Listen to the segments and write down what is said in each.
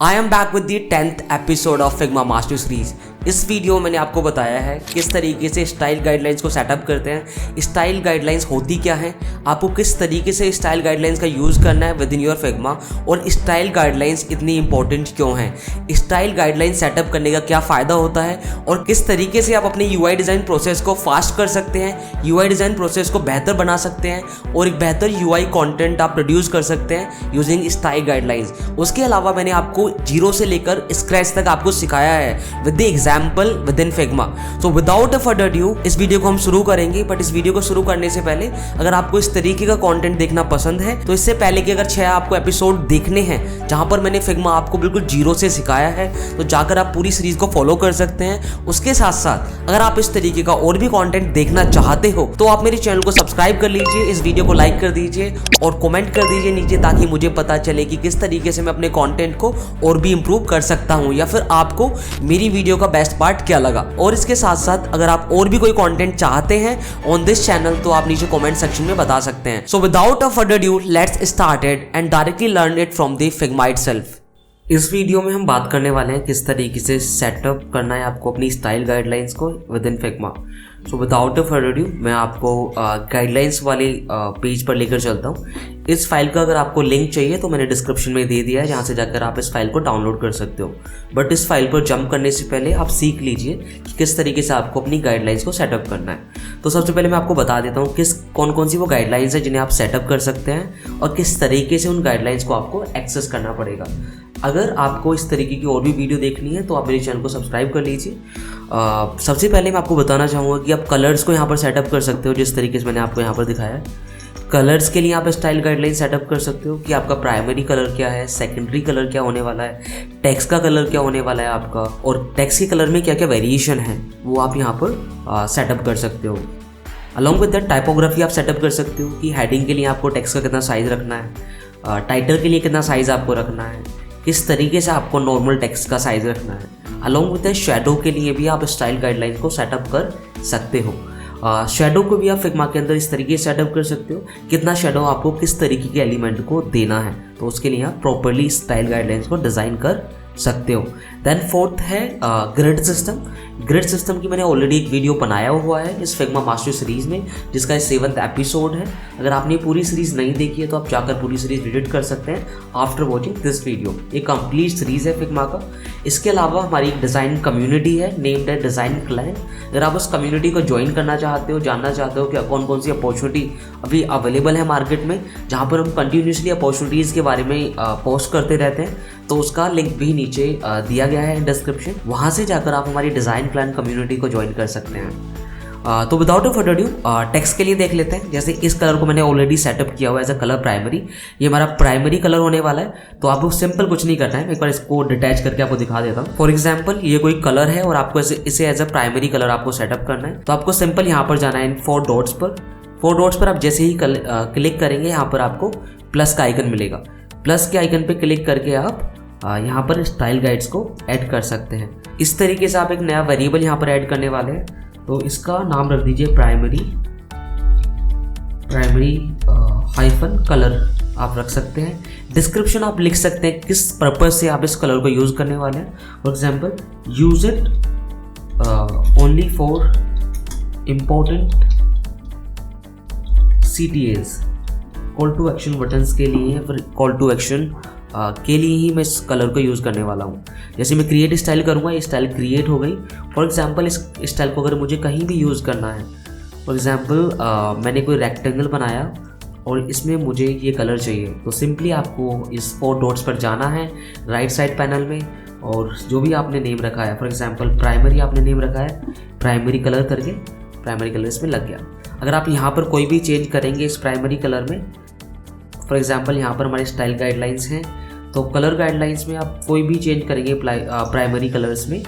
I am back with the 10th episode of Figma master series. इस video में मैंने आपको बताया है किस तरीके से स्टाइल गाइडलाइंस को सेटअप करते हैं, स्टाइल गाइडलाइंस होती क्या है, आपको किस तरीके से स्टाइल गाइडलाइंस का यूज़ करना है विद इन योर फिग्मा, और स्टाइल गाइडलाइंस इतनी इंपॉर्टेंट क्यों हैं, स्टाइल गाइडलाइंस सेटअप करने का क्या फ़ायदा होता है, और किस तरीके से आप अपनी यूआई डिज़ाइन प्रोसेस को फास्ट कर सकते हैं, यूआई डिज़ाइन प्रोसेस को बेहतर बना सकते हैं और एक बेहतर यूआई कंटेंट आप प्रोड्यूस कर सकते हैं यूजिंग स्टाइल गाइडलाइंस। उसके अलावा मैंने आपको जीरो से लेकर स्क्रैच तक आपको सिखाया है with the example with in Figma. So without a further due इस वीडियो को हम शुरू करेंगे। बट इस वीडियो को शुरू करने से पहले अगर आपको इस तरीके का कंटेंट देखना पसंद है तो इससे पहले कि अगर 6 आपको एपिसोड देखने हैं जहां पर मैंने फिग्मा आपको बिल्कुल जीरो से सिखाया है तो जाकर आप पूरी सीरीज को फॉलो कर सकते हैं। उसके साथ साथ अगर आप इस तरीके का और भी कंटेंट देखना चाहते हो तो आप मेरे चैनल को सब्सक्राइब कर लीजिए, इस वीडियो को लाइक कर दीजिए और कमेंट कर दीजिए नीचे, ताकि मुझे पता चले कि किस तरीके से मैं अपने कंटेंट को और भी इंप्रूव कर सकता हूं या फिर आपको मेरी वीडियो का बेस्ट पार्ट क्या लगा। और इसके साथ साथ अगर आप और भी कोई कंटेंट चाहते हैं ऑन दिस चैनल तो आप नीचे कमेंट सेक्शन में बता सकते हैं। So without a further due let's start it and directly learn it from the Figma itself. इस वीडियो में हम बात करने वाले हैं किस तरीके से सेटअप करना है आपको अपनी स्टाइल गाइडलाइंस को with in Figma. So without a further due मैं आपको गाइडलाइंस वाले पेज पर लेकर चलता हूँ। इस फाइल का अगर आपको लिंक चाहिए तो मैंने डिस्क्रिप्शन में दे दिया है, जहाँ से जाकर आप इस फाइल को डाउनलोड कर सकते हो। बट इस फाइल पर जंप करने से पहले आप सीख लीजिए कि किस तरीके से आपको अपनी गाइडलाइंस को सेटअप करना है। तो सबसे पहले मैं आपको बता देता हूँ कौन सी वो गाइडलाइंस है जिन्हें आप सेटअप कर सकते हैं और किस तरीके से उन गाइडलाइंस को आपको एक्सेस करना पड़ेगा। अगर आपको इस तरीके की और भी वीडियो देखनी है तो आप मेरे चैनल को सब्सक्राइब कर लीजिए। सबसे पहले मैं आपको बताना चाहूँगा कि आप कलर्स को यहाँ पर सेटअप कर सकते हो जिस तरीके से मैंने आपको यहाँ पर दिखाया है। कलर्स के लिए आप स्टाइल गाइडलाइन सेटअप कर सकते हो कि आपका प्राइमरी कलर क्या है, सेकेंडरी कलर क्या होने वाला है, टेक्स्ट का कलर क्या होने वाला है आपका, और टेक्स्ट के कलर में क्या क्या वेरिएशन है वो आप यहाँ पर सेटअप कर सकते हो। अलॉन्ग विद दैट टाइपोग्राफी आप सेटअप कर सकते हो कि हेडिंग के लिए आपको टेक्स्ट का कितना साइज़ रखना है, टाइटल के लिए कितना साइज़ आपको रखना है, किस तरीके से आपको नॉर्मल टेक्स्ट का साइज़ रखना है। अलॉन्ग विद दैट शैडो के लिए भी आप स्टाइल गाइडलाइन को सेटअप कर सकते हो। शैडो को भी आप फिग्मा के अंदर इस तरीके से सेटअप कर सकते हो, कितना शैडो आपको किस तरीके के एलिमेंट को देना है, तो उसके लिए आप प्रॉपरली स्टाइल गाइडलाइंस को डिज़ाइन कर सकते हो। देन फोर्थ है ग्रिड सिस्टम। ग्रिड सिस्टम की मैंने ऑलरेडी एक वीडियो बनाया हुआ है इस फिग्मा मास्टर सीरीज़ में, जिसका 7th एपिसोड है। अगर आपने पूरी सीरीज़ नहीं देखी है तो आप जाकर पूरी सीरीज़ विजिट कर सकते हैं आफ्टर वॉचिंग दिस वीडियो। एक कंप्लीट सीरीज़ है फिग्मा का। इसके अलावा हमारी एक डिज़ाइन कम्युनिटी है नेम्ड है डिज़ाइन क्लाइंट। अगर आप उस कम्युनिटी को ज्वाइन करना चाहते हो, जानना चाहते हो कि कौन सी अपॉर्चुनिटी अभी अवेलेबल है मार्केट में, जहाँ पर हम कंटिन्यूसली अपॉर्चुनिटीज़ के बारे में पोस्ट करते रहते हैं, तो उसका लिंक भी नीचे दिया गया है डिस्क्रिप्शन। वहाँ से जाकर आप हमारी डिज़ाइन क्लाइंट कम्युनिटी को ज्वाइन कर सकते हैं। तो without a further due text के लिए देख लेते हैं। जैसे इस कलर को मैंने ऑलरेडी सेटअप किया हुआ है एज अ कलर प्राइमरी, ये हमारा प्राइमरी कलर होने वाला है। तो आपको सिंपल कुछ नहीं करना है, मैं एक बार इसको डिटैच करके आपको दिखा देता हूँ। फॉर एग्जाम्पल ये कोई कलर है और आपको इसे एज अ प्राइमरी कलर आपको सेटअप करना है। तो आपको सिंपल यहाँ पर जाना है इन 4 डॉट्स पर। 4 डॉट्स पर आप जैसे ही क्लिक करेंगे यहाँ पर आपको प्लस का आइकन मिलेगा। प्लस के आइकन पर क्लिक करके आप यहाँ पर स्टाइल गाइड्स को ऐड कर सकते हैं। इस तरीके से आप एक नया वेरिएबल यहाँ पर ऐड करने वाले हैं, तो इसका नाम रख दीजिए प्राइमरी हाइफन कलर आप रख सकते हैं। डिस्क्रिप्शन आप लिख सकते हैं किस पर्पज से आप इस कलर को यूज़ करने वाले हैं। For example use it only for important CTAs, call to action buttons के लिए, फिर कॉल टू एक्शन के लिए ही मैं इस कलर को यूज़ करने वाला हूँ। जैसे मैं क्रिएट स्टाइल करूँगा, ये स्टाइल क्रिएट हो गई। फॉर एग्जांपल इस स्टाइल को अगर मुझे कहीं भी यूज़ करना है, फॉर एग्जांपल मैंने कोई रेक्टेंगल बनाया और इसमें मुझे ये कलर चाहिए, तो सिंपली आपको इस 4 डॉट्स पर जाना है राइट साइड पैनल में, और जो भी आपने नेम रखा है, फॉर एग्जांपल प्राइमरी आपने नेम रखा है, प्राइमरी कलर करके प्राइमरी कलर इसमें लग गया। अगर आप यहाँ पर कोई भी चेंज करेंगे इस प्राइमरी कलर में, फॉर एग्जांपल यहाँ पर हमारे स्टाइल गाइडलाइंस हैं, तो कलर गाइडलाइंस में आप कोई भी चेंज करेंगे प्राइमरी कलर्स में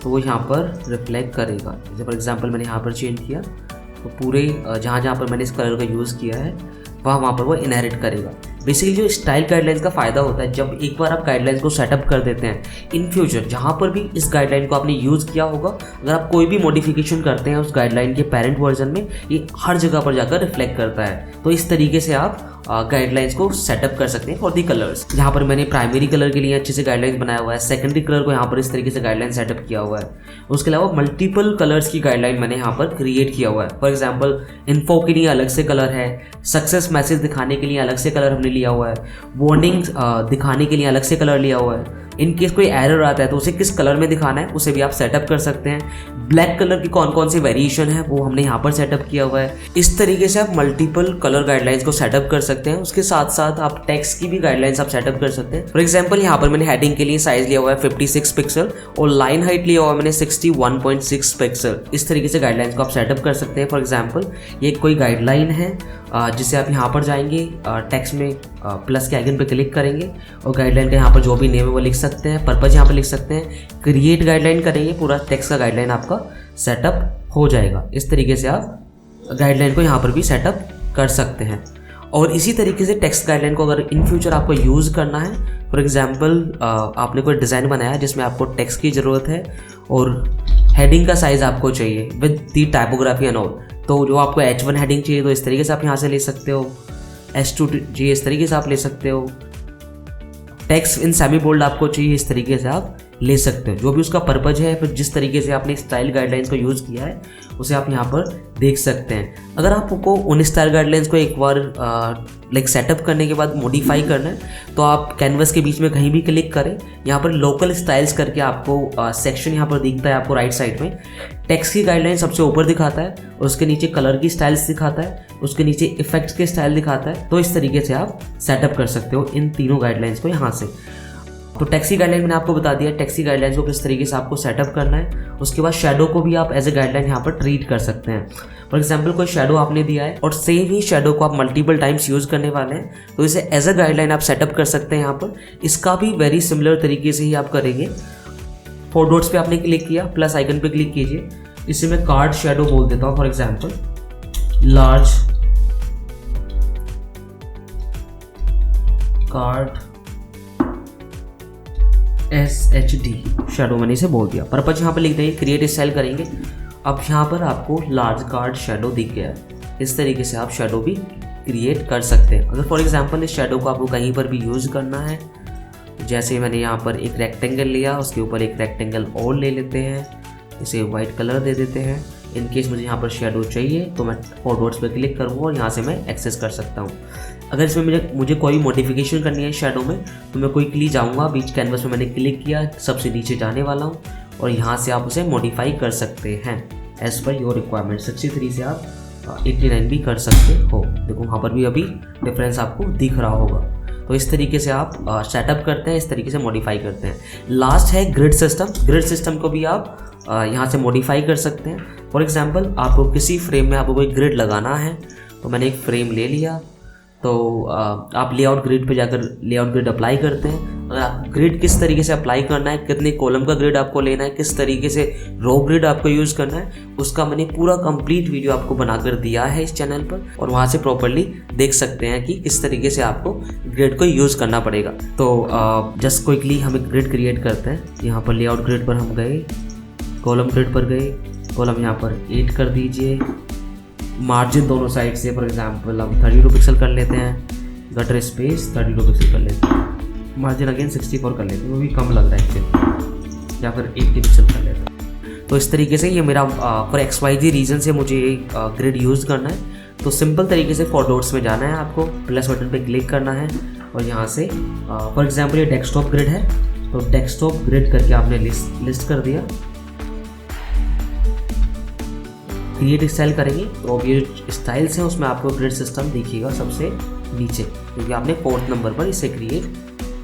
तो वो यहाँ पर रिफ्लेक्ट करेगा। जैसे फॉर एग्जांपल मैंने यहाँ पर चेंज किया तो पूरे जहाँ पर मैंने इस कलर का यूज़ किया है वहाँ पर वो इनहेरिट करेगा। बेसिकली जो स्टाइल गाइडलाइंस का फ़ायदा होता है, जब एक बार आप गाइडलाइंस को सेटअप कर देते हैं, इन फ्यूचर जहाँ पर भी इस गाइडलाइन को आपने यूज़ किया होगा, अगर आप कोई भी मॉडिफिकेशन करते हैं उस गाइडलाइन के पेरेंट वर्जन में, ये हर जगह पर जाकर रिफ्लेक्ट करता है। तो इस तरीके से आप गाइडलाइंस को सेटअप कर सकते हैं फॉर दी कलर्स। यहाँ पर मैंने प्राइमरी कलर के लिए अच्छे से गाइडलाइंस बनाया हुआ है, सेकेंडरी कलर को यहाँ पर इस तरीके से गाइडलाइन सेटअप किया हुआ है। उसके अलावा मल्टीपल कलर्स की गाइडलाइन मैंने यहाँ पर क्रिएट किया हुआ है। फॉर एग्जाम्पल इन्फो के लिए अलग से कलर है, सक्सेस मैसेज दिखाने के लिए अलग से कलर हमने लिया हुआ है, वार्निंग दिखाने के लिए अलग से कलर लिया हुआ है। इन केस कोई एरर आता है तो उसे किस कलर में दिखाना है उसे भी आप सेटअप कर सकते हैं। ब्लैक कलर की कौन कौन सी वेरिएशन है वो हमने यहाँ पर सेटअप किया हुआ है। इस तरीके से आप मल्टीपल कलर गाइडलाइंस को सेटअप कर सकते हैं। उसके साथ साथ आप टेक्स्ट की भी गाइडलाइंस आप सेटअप कर सकते हैं। फॉर एग्जाम्पल यहाँ पर मैंने हेडिंग के लिए साइज लिया हुआ है 56 पिक्सल और लाइन हाइट लिया हुआ है मैंने 61.6 पिक्सल। इस तरीके से गाइडलाइंस को आप सेटअप कर सकते हैं। फॉर एग्जाम्पल ये कोई गाइडलाइन है जिसे आप यहाँ पर जाएंगे, टेक्स्ट में प्लस के आइकन पर क्लिक करेंगे और गाइडलाइन का यहाँ पर जो भी नेम है वो लिख सकते हैं, पर्पज यहाँ पर लिख सकते हैं, क्रिएट गाइडलाइन करेंगे, पूरा टेक्स्ट का गाइडलाइन आपका सेटअप हो जाएगा। इस तरीके से आप गाइडलाइन को यहाँ पर भी सेटअप कर सकते हैं। और इसी तरीके से टेक्स्ट गाइडलाइन को अगर इन फ्यूचर आपको यूज़ करना है, फॉर एग्जांपल आपने कोई डिज़ाइन बनाया है जिसमें आपको टेक्स्ट की ज़रूरत है और हेडिंग का साइज़ आपको चाहिए with the typography and all, तो जो आपको H1 हेडिंग चाहिए तो इस तरीके से आप यहाँ से ले सकते हो, H2 चाहिए इस तरीके से आप ले सकते हो, टेक्स्ट इन सेमी बोल्ड आपको चाहिए इस तरीके से आप ले सकते हो। जो भी उसका पर्पज है, फिर जिस तरीके से आपने स्टाइल गाइडलाइंस को यूज़ किया है उसे आप यहाँ पर देख सकते हैं। अगर आपको उन स्टाइल गाइडलाइंस को एक बार लाइक सेटअप करने के बाद मॉडिफाई करना है तो आप कैनवस के बीच में कहीं भी क्लिक करें, यहाँ पर लोकल स्टाइल्स करके आपको सेक्शन यहाँ पर दिखता है आपको राइट साइड में। टेक्स्ट की गाइडलाइन सबसे ऊपर दिखाता है, उसके नीचे कलर की स्टाइल्स दिखाता है, उसके नीचे इफेक्ट्स के स्टाइल दिखाता है। तो इस तरीके से आप सेटअप कर सकते हो इन तीनों गाइडलाइंस को यहाँ से। तो टेक्स्ट की गाइडलाइन मैंने आपको बता दिया, टेक्स्ट की गाइडलाइंस को किस तरीके से आपको सेटअप करना है। उसके बाद शैडो को भी आप एज ए गाइडलाइन यहाँ पर ट्रीट कर सकते हैं। फॉर एग्जाम्पल कोई शैडो आपने दिया है और सेम ही शैडो को आप मल्टीपल टाइम्स यूज़ करने वाले हैं तो इसे एज अ गाइडलाइन आप सेटअप कर सकते हैं यहाँ पर। इसका भी वेरी सिमिलर तरीके से ही आप करेंगे। 4 डॉट्स पे आपने क्लिक किया, प्लस आइकन पे क्लिक कीजिए, इसे मैं कार्ड शैडो बोल देता हूँ। For example large card SHD shadow मैंने इसे बोल दिया। पर्पज यहाँ पर लिख देंगे, क्रिएट स्टाइल करेंगे। अब यहाँ पर आपको लार्ज कार्ड शैडो दिख गया है। इस तरीके से आप शैडो भी क्रिएट कर सकते हैं। अगर फॉर एग्जांपल इस शैडो को आपको कहीं पर भी यूज़ करना है, जैसे मैंने यहाँ पर एक रेक्टेंगल लिया, उसके ऊपर एक रेक्टेंगल और ले लेते हैं, इसे वाइट कलर दे देते हैं। इन केस मुझे यहाँ पर शैडो चाहिए तो मैं 4 डॉट्स पर क्लिक करूँगा और यहाँ से मैं एक्सेस कर सकता हूँ। अगर इसमें मुझे कोई मॉडिफिकेशन करनी है शैडो में तो मैं क्विकली जाऊँगा, बीच कैनवस में मैंने क्लिक किया, सबसे नीचे जाने वाला हूँ और यहाँ से आप उसे मॉडिफाई कर सकते हैं एज़ पर योर रिक्वायरमेंट। 63 से आप 89 भी कर सकते हो। देखो वहाँ पर भी अभी डिफरेंस आपको दिख रहा होगा। तो इस तरीके से आप सेटअप करते हैं, इस तरीके से मॉडिफाई करते हैं। लास्ट है ग्रिड सिस्टम। ग्रिड सिस्टम को भी आप यहाँ से मॉडिफाई कर सकते हैं। फॉर एग्जांपल आपको किसी फ्रेम में आपको कोई ग्रिड लगाना है तो मैंने एक फ्रेम ले लिया, तो आप लेआउट ग्रिड पे जाकर लेआउट ग्रिड अप्लाई करते हैं। अगर आप ग्रिड किस तरीके से अप्लाई करना है, कितने कॉलम का ग्रिड आपको लेना है, किस तरीके से रो ग्रिड आपको यूज़ करना है, उसका मैंने पूरा कंप्लीट वीडियो आपको बनाकर दिया है इस चैनल पर और वहाँ से प्रॉपर्ली देख सकते हैं कि किस तरीके से आपको ग्रिड को यूज़ करना पड़ेगा। तो जस्ट क्विकली हम एक ग्रिड क्रिएट करते हैं। यहाँ पर लेआउट ग्रिड पर हम गए, कॉलम ग्रिड पर गए, कॉलम यहाँ पर 8 कर दीजिए, मार्जिन दोनों साइड से फॉर एग्जांपल हम 32 पिक्सल कर लेते हैं, गटर स्पेस 32 पिक्सल कर लेते हैं, मार्जिन अगेन 64 कर लेते हैं, वो भी कम लग रहा है एक्चुअली, या फिर 80 पिक्सल कर लेते हैं। तो इस तरीके से ये मेरा फॉर XYZ रीज़न से मुझे ग्रिड यूज़ करना है। तो सिंपल तरीके से 4 डॉट्स में जाना है, आपको प्लस बटन पे क्लिक करना है और यहाँ से फॉर एग्जांपल ये डेस्कटॉप ग्रिड है तो डेस्कटॉप ग्रिड करके आपने लिस्ट कर दिया। क्रिएट स्टाइल करेंगे तो अब ये स्टाइल्स हैं उसमें आपको ग्रिड सिस्टम दिखेगा सबसे नीचे, क्योंकि आपने 4th नंबर पर इसे क्रिएट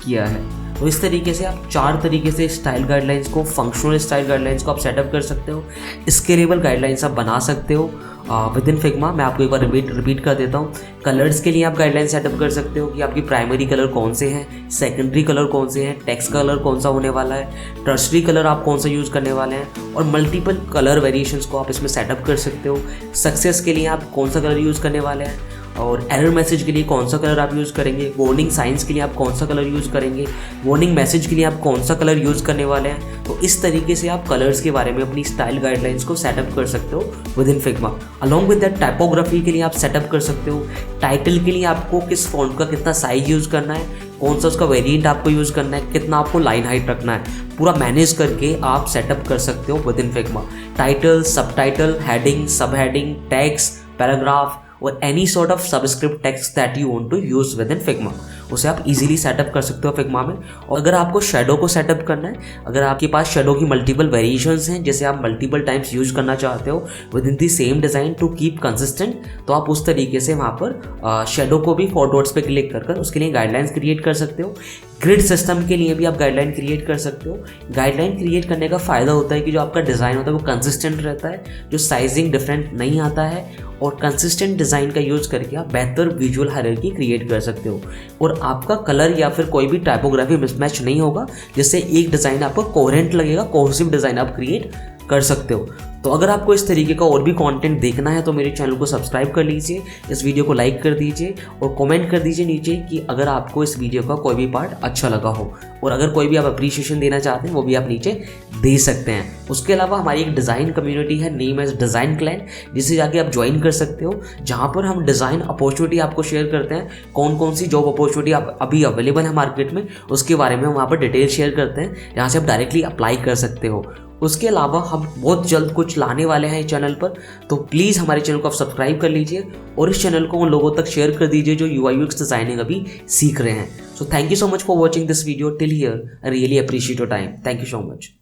किया है। तो इस तरीके से आप 4 तरीके से स्टाइल गाइडलाइंस को, फंक्शनल स्टाइल गाइडलाइंस को आप सेटअप कर सकते हो। स्केलेबल गाइडलाइंस आप बना सकते हो विद इन फिग्मा। मैं आपको एक बार रिपीट कर देता हूँ। कलर्स के लिए आप गाइडलाइन सेटअप कर सकते हो कि आपकी प्राइमरी कलर कौन से हैं, सेकेंडरी कलर कौन से हैं, टेक्स्ट कलर कौन सा होने वाला है, टर्शरी कलर आप कौन सा यूज़ करने वाले हैं, और मल्टीपल कलर वेरिएशंस को आप इसमें सेटअप कर सकते हो। सक्सेस के लिए आप कौन सा कलर यूज़ करने वाले हैं और एरर मैसेज के लिए कौन सा कलर आप यूज़ करेंगे, वार्निंग साइंस के लिए आप कौन सा कलर यूज़ करेंगे, वार्निंग मैसेज के लिए आप कौन सा कलर यूज़ करने वाले हैं। तो इस तरीके से आप कलर्स के बारे में अपनी स्टाइल गाइडलाइंस को सेटअप कर सकते हो within Figma. Along with that typography के लिए आप सेटअप कर सकते हो। टाइटल के लिए आपको किस फॉन्ट का कितना साइज यूज़ करना है, कौन सा उसका वेरिएंट आपको यूज़ करना है, कितना आपको लाइन हाइट रखना है, पूरा मैनेज करके आप सेटअप कर सकते हो within Figma. Title, subtitle, heading, subheading, tags, paragraph और any sort of subscript text that you want to use within Figma, उसे आप इजीली सेटअप कर सकते हो फिग्मा में। और अगर आपको शेडो को सेटअप करना है, अगर आपके पास शेडो की मल्टीपल वेरिएशंस हैं जैसे आप मल्टीपल टाइम्स यूज करना चाहते हो within the same design to keep consistent, तो आप उस तरीके से वहाँ पर शेडो को भी 4 डॉट्स पे क्लिक कर उसके लिए गाइडलाइंस क्रिएट कर सकते हो। ग्रिड सिस्टम के लिए भी आप गाइडलाइन क्रिएट कर सकते हो। गाइडलाइन क्रिएट करने का फ़ायदा होता है कि जो आपका डिज़ाइन होता है वो कंसिस्टेंट रहता है, जो साइजिंग डिफरेंट नहीं आता है, और कंसिस्टेंट डिज़ाइन का यूज़ करके आप बेहतर विजुअल हायरार्की क्रिएट कर सकते हो। और आपका कलर या फिर कोई भी टाइपोग्राफी मिसमैच नहीं होगा, जिससे एक डिज़ाइन आपको कोहेरेंट लगेगा, कोहेसिव डिज़ाइन आप क्रिएट कर सकते हो। तो अगर आपको इस तरीके का और भी कंटेंट देखना है तो मेरे चैनल को सब्सक्राइब कर लीजिए, इस वीडियो को लाइक कर दीजिए और कमेंट कर दीजिए नीचे कि अगर आपको इस वीडियो का कोई भी पार्ट अच्छा लगा हो। और अगर कोई भी आप अप्रिशिएशन देना चाहते हैं वो भी आप नीचे दे सकते हैं। उसके अलावा हमारी एक डिज़ाइन कम्युनिटी है, नेम एज डिज़ाइन क्लैन, जिसे जाके आप ज्वाइन कर सकते हो, जहाँ पर हम डिज़ाइन अपॉर्चुनिटी आपको शेयर करते हैं। कौन कौन सी जॉब अपॉर्चुनिटी आप अभी अवेलेबल है मार्केट में, उसके बारे में हम वहाँ पर डिटेल शेयर करते हैं, जहाँ से आप डायरेक्टली अप्लाई कर सकते हो। उसके अलावा हम बहुत जल्द कुछ लाने वाले हैं चैनल पर, तो प्लीज़ हमारे चैनल को आप सब्सक्राइब कर लीजिए और इस चैनल को उन लोगों तक शेयर कर दीजिए जो UI UX डिज़ाइनिंग अभी सीख रहे हैं। So thank you so much for watching this video till here. I really appreciate your time. Thank you so much.